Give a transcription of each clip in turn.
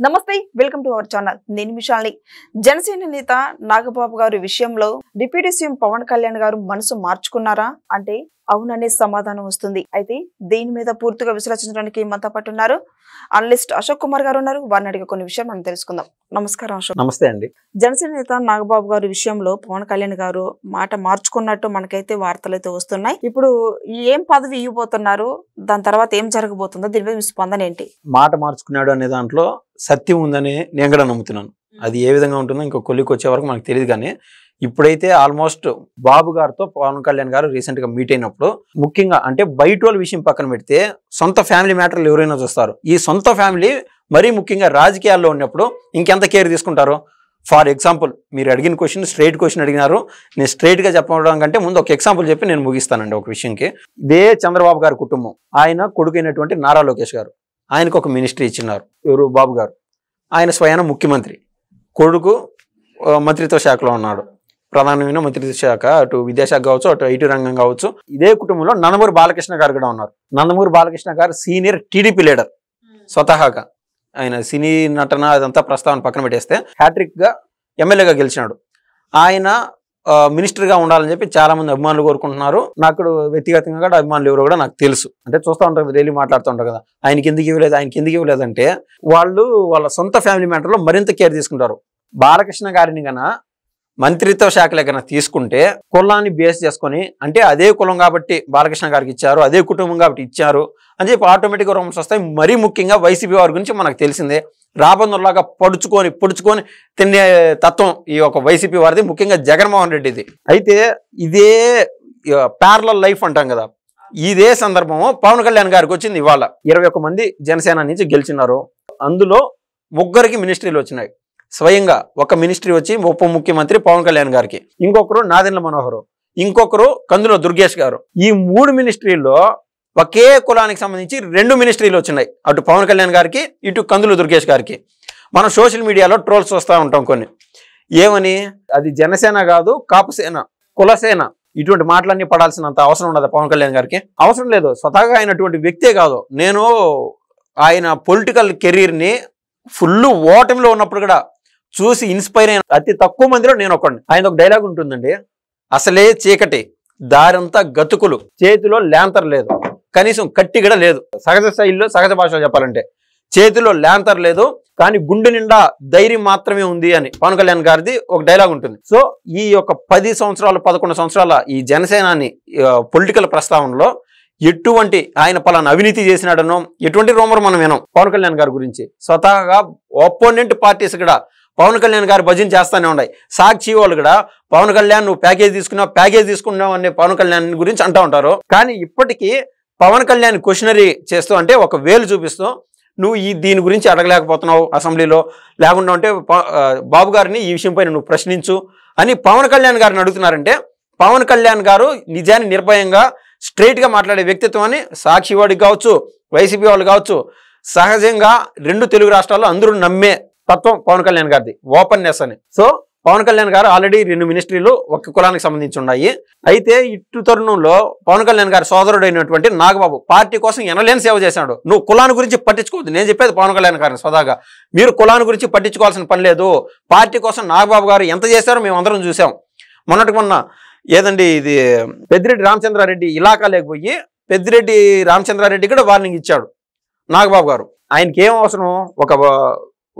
నమస్తే welcome to our channel నేను మిషాల్ని జనసేన నేత నాగబాబు గారి విషయంలో డిప్యూటీ సీఎం పవన్ కళ్యాణ్ గారు మనసు మార్చుకున్నారా అంటే అవుననే సమాధానం వస్తుంది. అయితే దీని మీద పూర్తిగా విశ్లేషించడానికి మనతో పాటు ఉన్నారు అనలిస్ట్ అశోక్ కుమార్ గారు ఉన్నారు. వారిని అడిగే కొన్ని విషయాలు మనం తెలుసుకుందాం. నమస్కారం అశోక్. నమస్తే అండి. జనసేన నేత నాగబాబు గారి విషయంలో పవన్ కళ్యాణ్ గారు మాట మార్చుకున్నట్టు మనకైతే వార్తలు అయితే వస్తున్నాయి. ఇప్పుడు ఏం పదవి ఇవ్వబోతున్నారు, దాని తర్వాత ఏం జరగబోతుందో దీని మీద మీ స్పందన ఏంటి? మాట మార్చుకున్నాడు అనే దాంట్లో సత్యం ఉందని నేను కూడా నమ్ముతున్నాను. అది ఏ విధంగా ఉంటుందో ఇంకో కొలికి వచ్చే వరకు మనకు తెలియదు. కానీ ఇప్పుడైతే ఆల్మోస్ట్ బాబు గారితో పవన్ కళ్యాణ్ గారు రీసెంట్ గా మీట్ అయినప్పుడు ముఖ్యంగా అంటే బయట వాళ్ళ విషయం పక్కన పెడితే సొంత ఫ్యామిలీ మ్యాటర్లు ఎవరైనా చూస్తారు. ఈ సొంత ఫ్యామిలీ మరీ ముఖ్యంగా రాజకీయాల్లో ఉన్నప్పుడు ఇంకెంత కేర్ తీసుకుంటారు. ఫర్ ఎగ్జాంపుల్ మీరు అడిగిన క్వశ్చన్ స్ట్రైట్ క్వశ్చన్ అడిగినారు. నేను స్ట్రైట్ గా చెప్పడం కంటే ముందు ఒక ఎగ్జాంపుల్ చెప్పి నేను ముగిస్తానండి ఒక విషయంకి. ఇదే చంద్రబాబు గారి కుటుంబం, ఆయన కొడుకైనటువంటి నారా లోకేష్ గారు, ఆయనకు ఒక మినిస్ట్రీ ఇచ్చినారు. ఎవరు? బాబు గారు. ఆయన స్వయాన ముఖ్యమంత్రి, కొడుకు మంత్రిత్వ శాఖలో ఉన్నాడు, ప్రధానమైన మంత్రిత్వ శాఖ, అటు విద్యాశాఖ కావచ్చు, అటు ఐటీ రంగం కావచ్చు. ఇదే కుటుంబంలో నందమూరి బాలకృష్ణ గారు కూడా ఉన్నారు. నందమూరి బాలకృష్ణ గారు సీనియర్ టీడీపీ లీడర్ స్వతహాగా. ఆయన సినీ నటన అదంతా ప్రస్తావన పక్కన పెట్టేస్తే హ్యాట్రిక్ గా ఎమ్మెల్యేగా గెలిచినాడు. ఆయన మినిస్టర్గా ఉండాలని చెప్పి చాలా మంది అభిమానులు కోరుకుంటున్నారు. నాకు వ్యక్తిగతంగా కూడా అభిమానులు ఎవరో కూడా నాకు తెలుసు. అంటే చూస్తూ ఉంటారు, డైలీ మాట్లాడుతూ ఉంటారు కదా, ఆయనకి ఎందుకు ఇవ్వలేదంటే వాళ్ళు వాళ్ళ సొంత ఫ్యామిలీ మ్యాటర్లో మరింత కేర్ తీసుకుంటారు. బాలకృష్ణ గారిని కన్నా మంత్రిత్వ శాఖలే కన్నా తీసుకుంటే కులాన్ని బేస్ చేసుకొని, అంటే అదే కులం కాబట్టి బాలకృష్ణ గారికి ఇచ్చారు, అదే కుటుంబం కాబట్టి ఇచ్చారు అని చెప్పి ఆటోమేటిక్గా రూమర్స్ వస్తాయి. మరీ ముఖ్యంగా వైసీపీ వారి గురించి మనకు తెలిసిందే. రాబందులాగా పొడుచుకొని తినే తత్వం ఈ ఒక వైసీపీ వారిది, ముఖ్యంగా జగన్మోహన్ రెడ్డిది. అయితే ఇదే ప్యారలల్ లైఫ్ అంటాం కదా, ఇదే సందర్భము పవన్ కళ్యాణ్ గారికి వచ్చింది. ఇవాళ 21 మంది జనసేన నుంచి గెలిచినారు. అందులో 3 మినిస్ట్రీలు వచ్చినాయి. స్వయంగా ఒక మినిస్ట్రీ వచ్చి ఉప ముఖ్యమంత్రి పవన్ కళ్యాణ్ గారికి, ఇంకొకరు నాదెండ్ల మనోహర్, ఇంకొకరు కందుల దుర్గేష్ గారు. ఈ 3 మినిస్ట్రీల్లో ఒకే కులానికి సంబంధించి 2 మినిస్ట్రీలు వచ్చినాయి, అటు పవన్ కళ్యాణ్ గారికి, ఇటు కందుల దుర్గేష్ గారికి. మనం సోషల్ మీడియాలో ట్రోల్స్ వస్తూ ఉంటాం కొన్ని, ఏమని అది జనసేన కాదు కాపుసేన, కులసేన, ఇటువంటి మాటలన్నీ పడాల్సినంత అవసరం ఉండదు పవన్ కళ్యాణ్ గారికి. అవసరం లేదు. స్వతహాగా అయినటువంటి వ్యక్తే కాదు. నేను ఆయన పొలిటికల్ కెరీర్ని ఫుల్ ఓటమిలో ఉన్నప్పుడు కూడా చూసి ఇన్స్పైర్ అయిన అతి తక్కువ మందిలో నేను ఒకడిని. ఆయన ఒక డైలాగ్ ఉంటుందండి, అసలే చీకటి, దారంతా గతుకులు, చేతిలో ల్యాంతర్ లేదు, కనీసం కట్టి కూడా లేదు. సహజ శైలిలో సహజ భాషలో చెప్పాలంటే చేతిలో ల్యాంతర్ లేదు, కానీ గుండె నిండా ధైర్యం మాత్రమే ఉంది అని పవన్ కళ్యాణ్ గారిది ఒక డైలాగ్ ఉంటుంది. సో ఈ యొక్క 10 సంవత్సరాలు 11 సంవత్సరాల ఈ జనసేనాని పొలిటికల్ ప్రస్తావనలో ఎటువంటి ఆయన పలానా అవినీతి చేసినాడనో ఎటువంటి రూమర్ మనం వినాం పవన్ కళ్యాణ్ గారి గురించి. స్వతహాగా ఒపోనెంట్ పార్టీస్ కూడా పవన్ కళ్యాణ్ గారు భజన చేస్తూనే ఉన్నాయి. సాక్షి వాళ్ళు కూడా పవన్ కళ్యాణ్ నువ్వు ప్యాకేజ్ తీసుకున్నావు అనే పవన్ కళ్యాణ్ గురించి అంటూ ఉంటారు. కానీ ఇప్పటికీ పవన్ కళ్యాణ్ క్వశ్చనరీ చేస్తూ, అంటే ఒక వేలు చూపిస్తూ, నువ్వు దీని గురించి అడగలేకపోతున్నావు అసెంబ్లీలో, లేకుండా ఉంటే బాబు గారిని ఈ విషయంపై నువ్వు ప్రశ్నించు అని పవన్ కళ్యాణ్ గారిని అడుగుతున్నారంటే, పవన్ కళ్యాణ్ గారు నిజాన్ని నిర్భయంగా స్ట్రైట్గా మాట్లాడే వ్యక్తిత్వాన్ని సాక్షి వాడికి కావచ్చు, వైసీపీ వాళ్ళు కావచ్చు, సహజంగా 2 తెలుగు రాష్ట్రాల్లో అందరూ నమ్మే తత్వం పవన్ కళ్యాణ్ గారిది, ఓపెన్నెస్ అని. సో పవన్ కళ్యాణ్ గారు ఆల్రెడీ 2 మినిస్ట్రీలు ఒక కులానికి సంబంధించి ఉన్నాయి. అయితే ఇటు తరుణంలో పవన్ కళ్యాణ్ గారి సోదరుడైనటువంటి నాగబాబు పార్టీ కోసం ఎనలేని సేవ చేశాడు. నువ్వు కులాన్ని గురించి పట్టించుకోవద్దు, నేను చెప్పేది పవన్ కళ్యాణ్ గారిని సదాగా, మీరు కులాన్ని గురించి పట్టించుకోవాల్సిన పని లేదు. పార్టీ కోసం నాగబాబు గారు ఎంత చేశారో మేము అందరం చూసాం. మొన్న ఏదండి ఇది పెద్దిరెడ్డి రామచంద్రారెడ్డి ఇలాకా లేకపోయి పెద్దిరెడ్డి రామచంద్రారెడ్డి కూడా వార్నింగ్ ఇచ్చాడు నాగబాబు గారు. ఆయనకి ఏం అవసరం, ఒక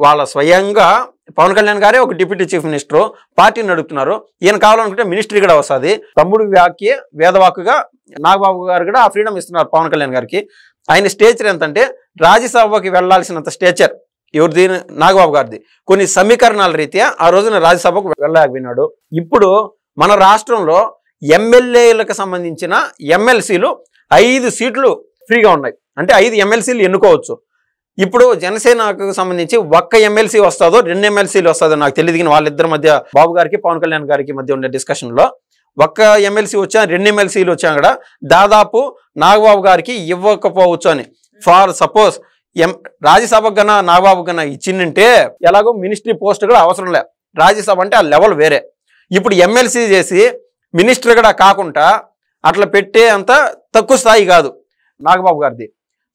వాళ్ళ స్వయంగా పవన్ కళ్యాణ్ గారే ఒక డిప్యూటీ చీఫ్ మినిస్టర్ పార్టీని నడుపుతున్నారు, ఈయన కావాలనుకుంటే మినిస్ట్రీ కూడా వస్తుంది. తమ్ముడు వ్యాఖ్య వేదవాక్కుగా నాగబాబు గారు కూడా ఆ ఫ్రీడమ్ ఇస్తున్నారు పవన్ కళ్యాణ్ గారికి. ఆయన స్టేచర్ ఎంతంటే రాజ్యసభకి వెళ్లాల్సినంత స్టేచర్ ఎవరిది, నాగబాబు గారిది. కొన్ని సమీకరణాల రీత్యా ఆ రోజున రాజ్యసభకు వెళ్ళలేకపోయినాడు. ఇప్పుడు మన రాష్ట్రంలో ఎమ్మెల్యేలకు సంబంధించిన ఎమ్మెల్సీలు 5 సీట్లు ఫ్రీగా ఉన్నాయి, అంటే 5 ఎమ్మెల్సీలు ఎన్నుకోవచ్చు. ఇప్పుడు జనసేనకు సంబంధించి 1 ఎమ్మెల్సీ వస్తుందో 2 ఎమ్మెల్సీలు వస్తుందో నాకు తెలియదు. కానీ వాళ్ళిద్దరి మధ్య, బాబు గారికి పవన్ కళ్యాణ్ గారికి మధ్య ఉండే డిస్కషన్లో 1 ఎమ్మెల్సీ వచ్చా 2 ఎమ్మెల్సీలు వచ్చా కూడా దాదాపు నాగబాబు గారికి ఇవ్వకపోవచ్చు అని. ఫర్ సపోజ్ రాజ్యసభకు కన్నా నాగబాబు కన్నా ఇచ్చిందంటే ఎలాగో మినిస్ట్రీ పోస్ట్ కూడా అవసరం లే, రాజ్యసభ అంటే ఆ లెవెల్ వేరే. ఇప్పుడు ఎమ్మెల్సీ చేసి మినిస్టర్ కూడా కాకుండా అట్లా పెట్టే అంత తక్కువ స్థాయి కాదు నాగబాబు గారిది.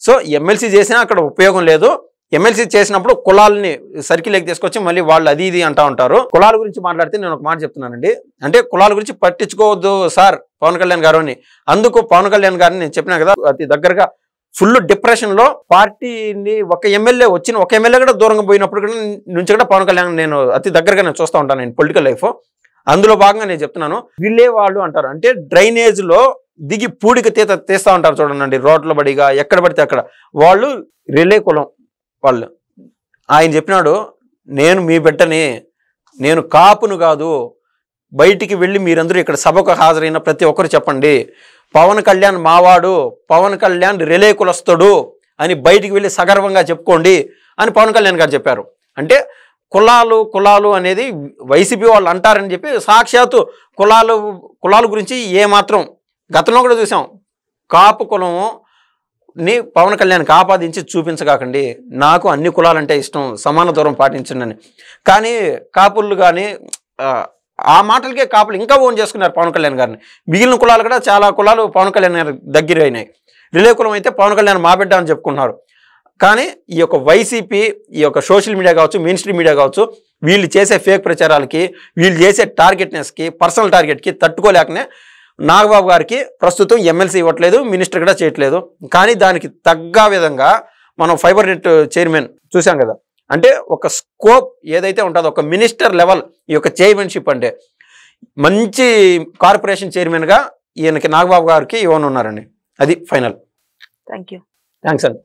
సో ఎమ్మెల్సీ చేసినా అక్కడ ఉపయోగం లేదు. ఎమ్మెల్సీ చేసినప్పుడు కులాలని సర్కిల్కి తీసుకొచ్చి మళ్ళీ వాళ్ళు అది ఇది అంటా ఉంటారు. కులాల గురించి మాట్లాడితే నేను ఒక మాట చెప్తున్నానండి, అంటే కులాల గురించి పట్టించుకోవద్దు సార్ పవన్ కళ్యాణ్ గారు అని. అందుకు పవన్ కళ్యాణ్ గారిని నేను చెప్పినా కదా, అతి దగ్గరగా ఫుల్ డిప్రెషన్ లో పార్టీని ఒక ఎమ్మెల్యే కూడా దూరంగా పోయినప్పుడు నుంచి కూడా పవన్ కళ్యాణ్ నేను అతి దగ్గరగా నేను చూస్తూ ఉంటాను నేను పొలిటికల్ లైఫ్. అందులో భాగంగా నేను చెప్తున్నాను, రిలే వాళ్ళు అంటారు, అంటే డ్రైనేజ్ లో దిగి పూడికి తీస్తా ఉంటారు చూడండి, రోడ్ల బడిగా ఎక్కడ పడితే అక్కడ, వాళ్ళు రిలే కులం వాళ్ళు. ఆయన చెప్పినాడు, నేను మీ బిడ్డని, నేను కాపును కాదు, బయటికి వెళ్ళి మీరందరూ ఇక్కడ సభకు హాజరైన ప్రతి ఒక్కరు చెప్పండి పవన్ కళ్యాణ్ మావాడు, పవన్ కళ్యాణ్ రిలే కులస్తుడు అని బయటికి వెళ్ళి సగర్వంగా చెప్పుకోండి అని పవన్ కళ్యాణ్ గారు చెప్పారు. అంటే కులాలు అనేది వైసీపీ వాళ్ళు అంటారని చెప్పి సాక్షాత్తు కులాల గురించి ఏమాత్రం గతంలో కూడా చూసాం. కాపు కులంని పవన్ కళ్యాణ్కి ఆపాదించి చూపించకాకండి, నాకు అన్ని కులాలంటే ఇష్టం, సమాన దూరం పాటించండి అని. కానీ కాపులు కానీ ఆ మాటలకే కాపులు ఇంకా ఓన్ చేసుకున్నారు పవన్ కళ్యాణ్ గారిని. మిగిలిన కులాలు కూడా చాలా కులాలు పవన్ కళ్యాణ్ గారి దగ్గర అయినాయి. రిలే కులం అయితే పవన్ కళ్యాణ్ మా బిడ్డ అని చెప్పుకుంటున్నారు. కానీ ఈ యొక్క వైసీపీ, ఈ యొక్క సోషల్ మీడియా కావచ్చు, మెయిన్ స్ట్రీమ్ మీడియా కావచ్చు, వీళ్ళు చేసే ఫేక్ ప్రచారాలకి, వీళ్ళు చేసే టార్గెట్నెస్కి, పర్సనల్ టార్గెట్కి తట్టుకోలేకనే నాగబాబు గారికి ప్రస్తుతం ఎమ్మెల్సీ ఇవ్వట్లేదు, మినిస్టర్ కూడా చేయట్లేదు. కానీ దానికి తగ్గ విధంగా మనం ఫైబర్ నెట్ చైర్మన్ చూసాం కదా, అంటే ఒక స్కోప్ ఏదైతే ఉంటుందో ఒక మినిస్టర్ లెవెల్ ఈ యొక్క చైర్మన్షిప్, అంటే మంచి కార్పొరేషన్ చైర్మన్గా ఈయనకి నాగబాబు గారికి ఇవ్వనున్నారండి. అది ఫైనల్. Thank you. థ్యాంక్స్ అండి.